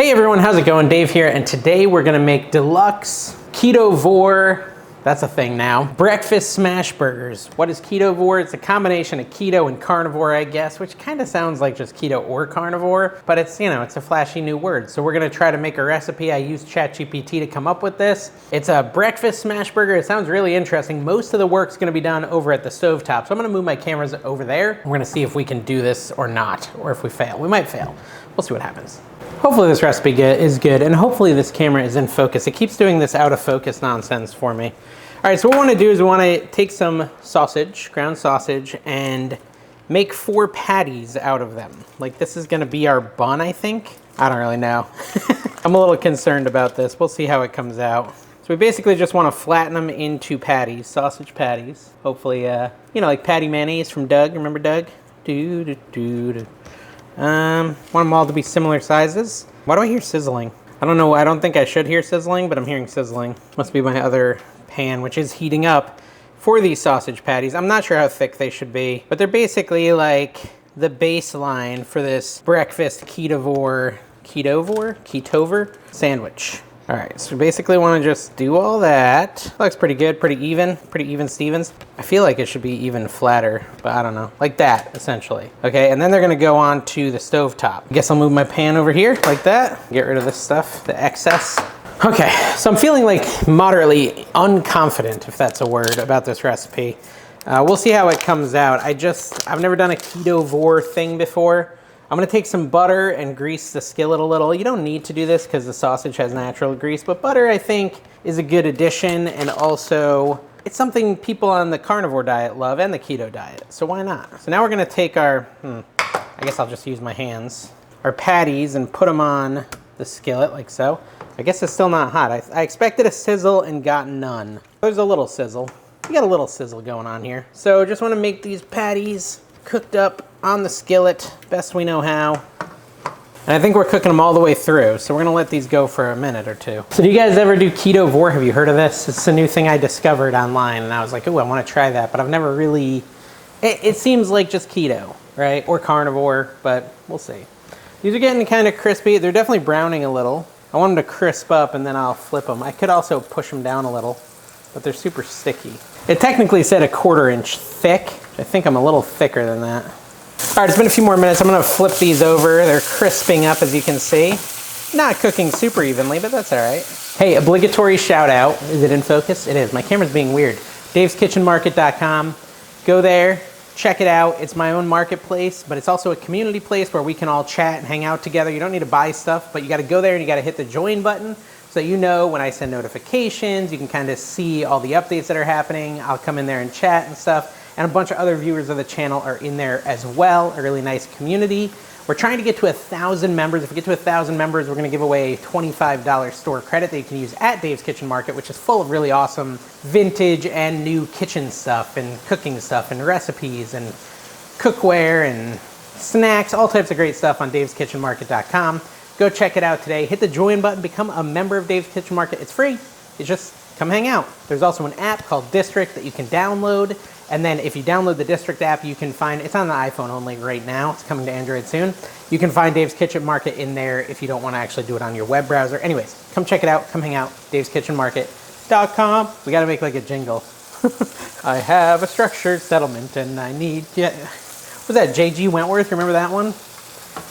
Hey everyone, how's it going? Dave here, and today we're gonna make Deluxe Ketovore, that's a thing now, breakfast smash burgers. What is Ketovore? It's a combination of keto and carnivore, I guess, which kind of sounds like just keto or carnivore, but it's, you know, it's a flashy new word. So we're gonna try to make a recipe. I used ChatGPT to come up with this. It's a breakfast smash burger. It sounds really interesting. Most of the work's gonna be done over at the stovetop. So I'm gonna move my cameras over there. We're gonna see if we can do this or not, or if we fail. We might fail. We'll see what happens. Hopefully this recipe is good, and hopefully this camera is in focus. It keeps doing this out of focus nonsense for me. All right, so what we wanna do is we wanna take some sausage, ground sausage, and make 4 patties out of them. Like this is gonna be our bun, I think. I don't really know. I'm a little concerned about this. We'll see how it comes out. So we basically just wanna flatten them into patties, sausage patties. Hopefully, you know, like patty mayonnaise from Doug, remember Doug? Want them all to be similar sizes. Why do I hear sizzling? I don't know, I don't think I should hear sizzling, but I'm hearing sizzling. Must be my other pan, which is heating up for these sausage patties. I'm not sure how thick they should be, but they're basically like the baseline for this breakfast Ketovore sandwich. All right, so basically want to just do all that. Looks pretty good, pretty even Stevens. I feel like it should be even flatter, but I don't know. Like that, essentially. Okay, and then they're gonna go on to the stovetop. I guess I'll move my pan over here like that. Get rid of this stuff, the excess. Okay, so I'm feeling like moderately unconfident, if that's a word, about this recipe. We'll see how it comes out. I've never done a Ketovore thing before. I'm gonna take some butter and grease the skillet a little. You don't need to do this because the sausage has natural grease, but butter I think is a good addition, and also it's something people on the carnivore diet love and the keto diet, so why not? So now we're gonna take our, I guess I'll just use my hands, our patties and put them on the skillet like so. I guess it's still not hot. I expected a sizzle and got none. There's a little sizzle. We got a little sizzle going on here. So just wanna make these patties cooked up on the skillet, best we know how. And I think we're cooking them all the way through, so we're gonna let these go for a minute or two. So do you guys ever do Ketovore? Have you heard of this? It's a new thing I discovered online, and I was like, ooh, I wanna try that, but I've never really, it seems like just keto, right? Or carnivore, but we'll see. These are getting kind of crispy. They're definitely browning a little. I want them to crisp up, and then I'll flip them. I could also push them down a little, but they're super sticky. It technically said a 1/4 inch thick. I think I'm a little thicker than that. All right, it's been a few more minutes. I'm gonna flip these over. They're crisping up, as you can see. Not cooking super evenly, but that's all right. Hey, obligatory shout out. Is it in focus? It is. My camera's being weird. daveskitchenmarket.com. Go there, check it out. It's my own marketplace, but it's also a community place where we can all chat and hang out together. You don't need to buy stuff, but you gotta go there and you gotta hit the join button so that you know when I send notifications. You can kind of see all the updates that are happening. I'll come in there and chat and stuff. And a bunch of other viewers of the channel are in there as well. A really nice community. We're trying to get to 1,000 members. If we get to 1,000 members, we're gonna give away a $25 store credit that you can use at Dave's Kitchen Market, which is full of really awesome vintage and new kitchen stuff and cooking stuff and recipes and cookware and snacks, all types of great stuff on daveskitchenmarket.com. Go check it out today. Hit the join button, become a member of Dave's Kitchen Market. It's free. It's just come hang out. There's also an app called District that you can download. And then if you download the District app, you can find, it's on the iPhone only right now. It's coming to Android soon. You can find Dave's Kitchen Market in there if you don't want to actually do it on your web browser. Anyways, come check it out. Come hang out. daveskitchenmarket.com. We got to make like a jingle. I have a structured settlement and I need, was that J.G. Wentworth? Remember that one?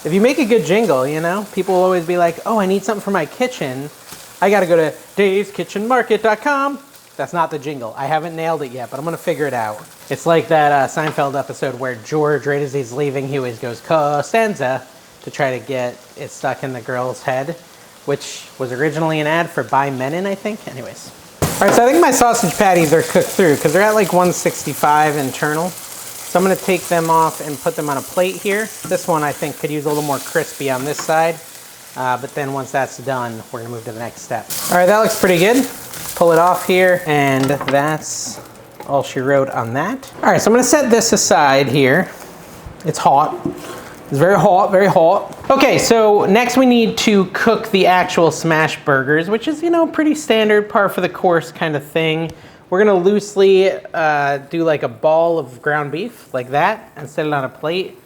If you make a good jingle, you know, people will always be like, oh, I need something for my kitchen. I got to go to daveskitchenmarket.com. That's not the jingle. I haven't nailed it yet, but I'm gonna figure it out. It's like that Seinfeld episode where George, right as he's leaving, he always goes Costanza to try to get it stuck in the girl's head, which was originally an ad for Buy Menin, I think. Anyways. All right, so I think my sausage patties are cooked through because they're at like 165 internal. So I'm gonna take them off and put them on a plate here. This one I think could use a little more crispy on this side, but then once that's done, we're gonna move to the next step. All right, that looks pretty good. Pull it off here, and that's all she wrote on that. All right, so I'm gonna set this aside here. It's hot. It's very hot, very hot. Okay, so next we need to cook the actual smash burgers, which is, you know, pretty standard, par for the course kind of thing. We're gonna loosely do like a ball of ground beef, like that, and set it on a plate.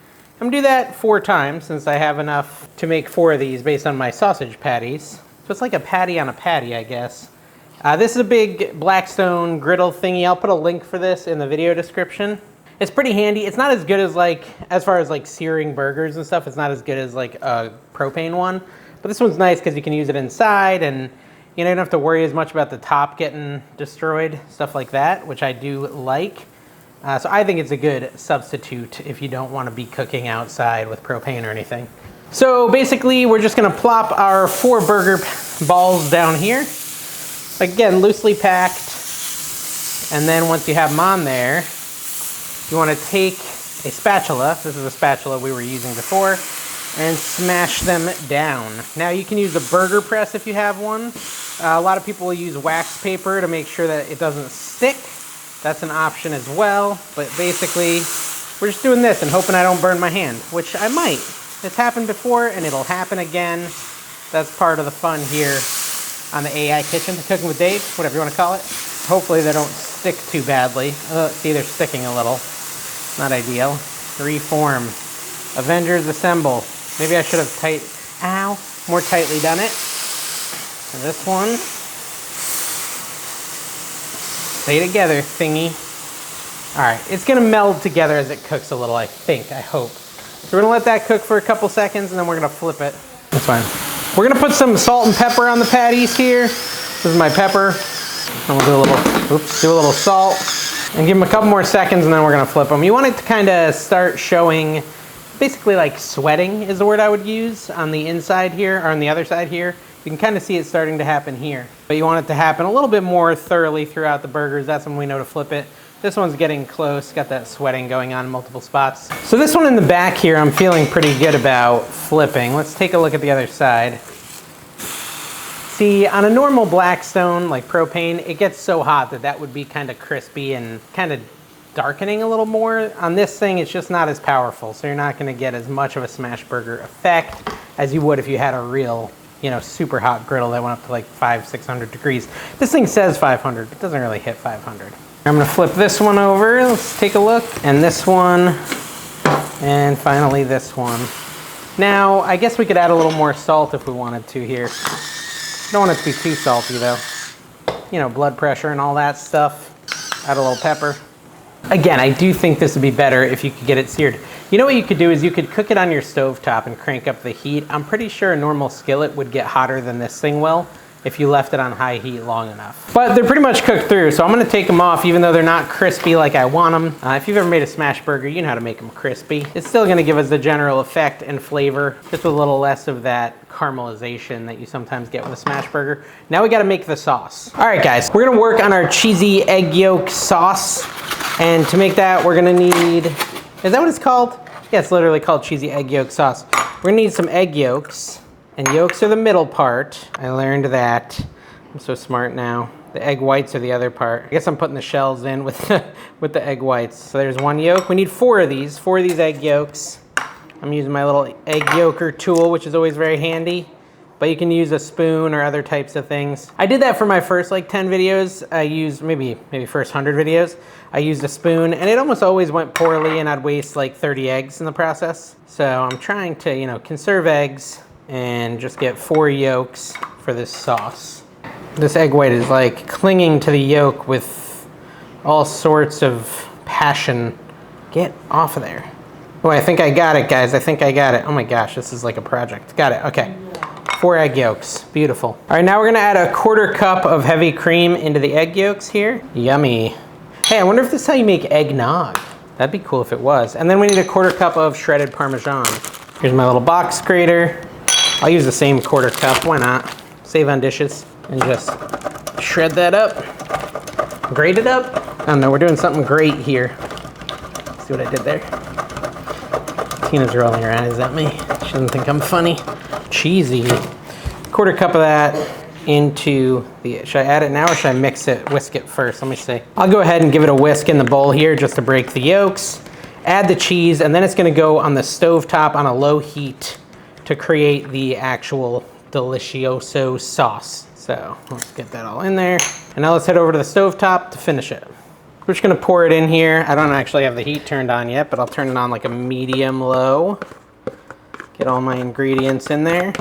I'm gonna do that 4 times since I have enough to make 4 of these based on my sausage patties. So it's like a patty on a patty, I guess. This is a big Blackstone griddle thingy. I'll put a link for this in the video description. It's pretty handy. It's not as good as as far as like searing burgers and stuff, it's not as good as like a propane one. But this one's nice because you can use it inside and you don't have to worry as much about the top getting destroyed, stuff like that, which I do like. So I think it's a good substitute if you don't want to be cooking outside with propane or anything. So basically we're just gonna plop our 4 burger balls down here. Again, loosely packed. And then once you have them on there, you want to take a spatula, this is a spatula we were using before, and smash them down. Now you can use a burger press if you have one. A lot of people will use wax paper to make sure that it doesn't stick. That's an option as well. But basically, we're just doing this and hoping I don't burn my hand, which I might. It's happened before and it'll happen again. That's part of the fun here on the AI Kitchen, the Cooking with Dave, whatever you want to call it. Hopefully they don't stick too badly. See, they're sticking a little. Not ideal. Reform. Avengers assemble. Maybe I should have more tightly done it. And this one. Stay together, thingy. All right, it's gonna meld together as it cooks a little, I think, I hope. So we're gonna let that cook for a couple seconds and then we're gonna flip it. That's fine. We're gonna put some salt and pepper on the patties here. This is my pepper. And we'll do a little salt. And give them a couple more seconds and then we're gonna flip them. You want it to kind of start showing, basically like sweating is the word I would use on the inside here, or on the other side here. You can kind of see it starting to happen here. But you want it to happen a little bit more thoroughly throughout the burgers. That's when we know to flip it. This one's getting close, got that sweating going on in multiple spots. So this one in the back here, I'm feeling pretty good about flipping. Let's take a look at the other side. See, on a normal Blackstone, like propane, it gets so hot that that would be kind of crispy and kind of darkening a little more. On this thing, it's just not as powerful, so you're not gonna get as much of a smash burger effect as you would if you had a real, super hot griddle that went up to like 500-600 degrees. This thing says 500, but it doesn't really hit 500. I'm gonna flip this one over, let's take a look, and this one, and finally this one. Now, I guess we could add a little more salt if we wanted to here. Don't want it to be too salty though. Blood pressure and all that stuff. Add a little pepper. Again, I do think this would be better if you could get it seared. You know what you could do is you could cook it on your stovetop and crank up the heat. I'm pretty sure a normal skillet would get hotter than this thing will if you left it on high heat long enough. But they're pretty much cooked through, so I'm gonna take them off even though they're not crispy like I want them. If you've ever made a smash burger, you know how to make them crispy. It's still gonna give us the general effect and flavor, just with a little less of that caramelization that you sometimes get with a smash burger. Now we gotta make the sauce. All right, guys, we're gonna work on our cheesy egg yolk sauce. And to make that, we're gonna need, is that what it's called? Yeah, it's literally called cheesy egg yolk sauce. We're gonna need some egg yolks. And yolks are the middle part. I learned that. I'm so smart now. The egg whites are the other part. I guess I'm putting the shells in with the egg whites. So there's 1 yolk. We need 4 of these egg yolks. I'm using my little egg yolker tool, which is always very handy. But you can use a spoon or other types of things. I did that for my first 10 videos. I used, maybe first 100 videos, I used a spoon and it almost always went poorly and I'd waste 30 eggs in the process. So I'm trying to, conserve eggs and just get 4 yolks for this sauce. This egg white is clinging to the yolk with all sorts of passion. Get off of there. Oh, I think I got it, guys. I think I got it. Oh my gosh, this is like a project. Got it, okay. 4 egg yolks, beautiful. All right, now we're gonna add a 1/4 cup of heavy cream into the egg yolks here. Yummy. Hey, I wonder if this is how you make eggnog. That'd be cool if it was. And then we need a 1/4 cup of shredded Parmesan. Here's my little box grater. I'll use the same 1/4 cup, why not? Save on dishes. And just shred that up. Grate it up. I don't know, we're doing something great here. See what I did there? Tina's rolling her eyes at me. She doesn't think I'm funny. Cheesy. 1/4 cup of that into the, should I add it now or should I whisk it first? Let me see. I'll go ahead and give it a whisk in the bowl here just to break the yolks. Add the cheese and then it's gonna go on the stovetop on a low heat to create the actual delicioso sauce. So let's get that all in there. And now let's head over to the stovetop to finish it. We're just gonna pour it in here. I don't actually have the heat turned on yet, but I'll turn it on like a medium-low. Get all my ingredients in there.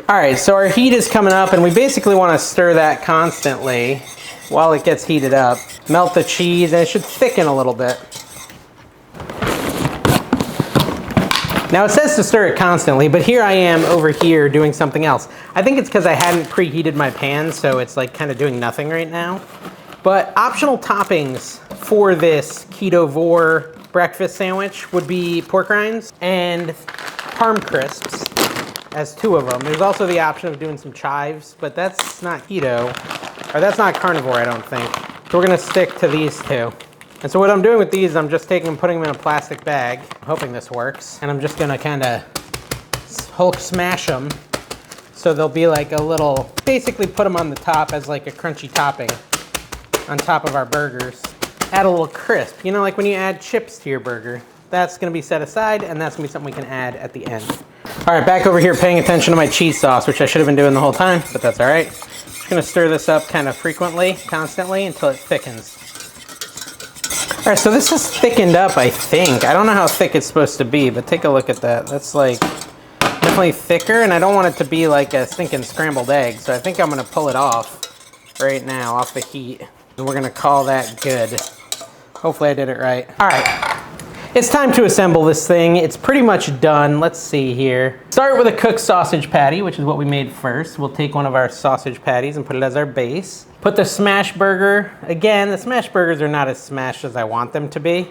All right, so our heat is coming up, and we basically wanna stir that constantly while it gets heated up. Melt the cheese, and it should thicken a little bit. Now it says to stir it constantly, but here I am over here doing something else. I think it's because I hadn't preheated my pan, so it's like kind of doing nothing right now. But optional toppings for this Ketovore breakfast sandwich would be pork rinds and parm crisps as 2 of them. There's also the option of doing some chives, but that's not keto, or that's not carnivore, I don't think. So we're gonna stick to these 2. And so what I'm doing with these, I'm just taking and putting them in a plastic bag. I'm hoping this works. And I'm just gonna kind of Hulk smash them so they'll be like a little, basically put them on the top as like a crunchy topping on top of our burgers. Add a little crisp. You know, like when you add chips to your burger. That's gonna be set aside, and that's gonna be something we can add at the end. All right, back over here paying attention to my cheese sauce, which I should have been doing the whole time, but that's all right. Just gonna stir this up kind of frequently, constantly, until it thickens. All right, so this is thickened up, I think. I don't know how thick it's supposed to be, but take a look at that. That's like definitely thicker, and I don't want it to be like a stinking scrambled egg, so I think I'm gonna pull it off right now, off the heat, and we're gonna call that good. Hopefully I did it right. All right, it's time to assemble this thing. It's pretty much done. Let's see here. Start with a cooked sausage patty, which is what we made first. We'll take one of our sausage patties and put it as our base. Put the smash burger, again, the smash burgers are not as smashed as I want them to be,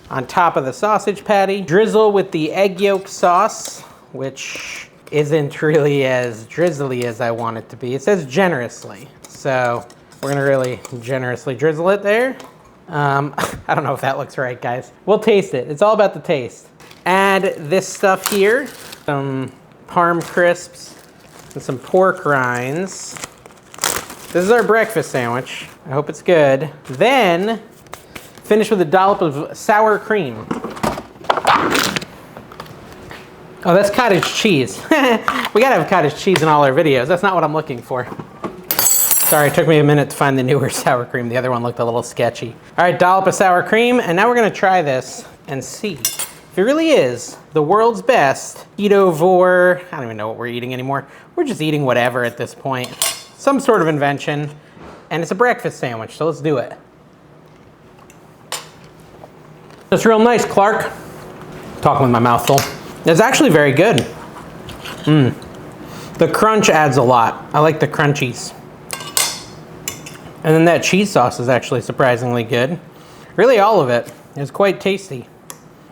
on top of the sausage patty. Drizzle with the egg yolk sauce, which isn't really as drizzly as I want it to be. It says generously, so we're gonna really generously drizzle it there. I don't know if that looks right, guys. We'll taste it. It's all about the taste. Add this stuff here, some parm crisps and some pork rinds. This is our breakfast sandwich. I hope it's good. Then finish with a dollop of sour cream. Oh, that's cottage cheese. We gotta have cottage cheese in all our videos. That's not what I'm looking for. Sorry, it took me a minute to find the newer sour cream. The other one looked a little sketchy. All right, dollop of sour cream, and now we're gonna try this and see if it really is the world's best Ketovore. I don't even know what we're eating anymore. We're just eating whatever at this point. Some sort of invention, and it's a breakfast sandwich, so let's do it. That's real nice, Clark. Talking with my mouth full. It's actually very good. The crunch adds a lot. I like the crunchies. And then that cheese sauce is actually surprisingly good. Really, all of it is quite tasty.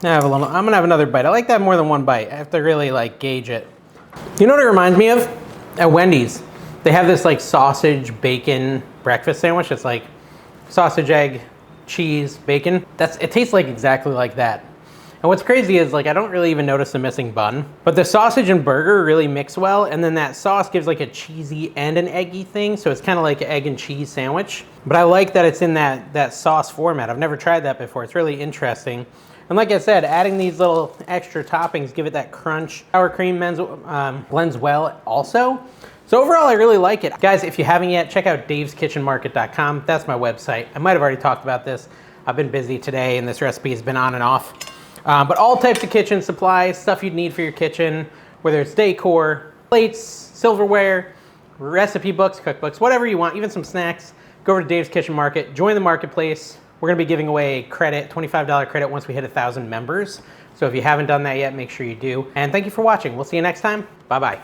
I'm gonna have another bite. I like that more than one bite. I have to really like gauge it. You know what it reminds me of? At Wendy's. They have this like sausage bacon breakfast sandwich. It's like sausage, egg, cheese, bacon. It tastes like exactly like that. And what's crazy is like I don't really even notice the missing bun, but the sausage and burger really mix well, and then that sauce gives like a cheesy and an eggy thing, so it's kind of like an egg and cheese sandwich. But I like that it's in that sauce format. I've never tried that before. It's really interesting. And like I said, adding these little extra toppings give it that crunch. Sour cream blends well also. So overall, I really like it. Guys, if you haven't yet, check out daveskitchenmarket.com. That's my website. I might have already talked about this. I've been busy today, and this recipe has been on and off. But all types of kitchen supplies, stuff you'd need for your kitchen, whether it's decor, plates, silverware, recipe books, cookbooks, whatever you want, even some snacks, go over to Dave's Kitchen Market, join the marketplace. We're gonna be giving away a credit, $25 credit once we hit 1,000 members. So if you haven't done that yet, make sure you do. And thank you for watching. We'll see you next time. Bye-bye.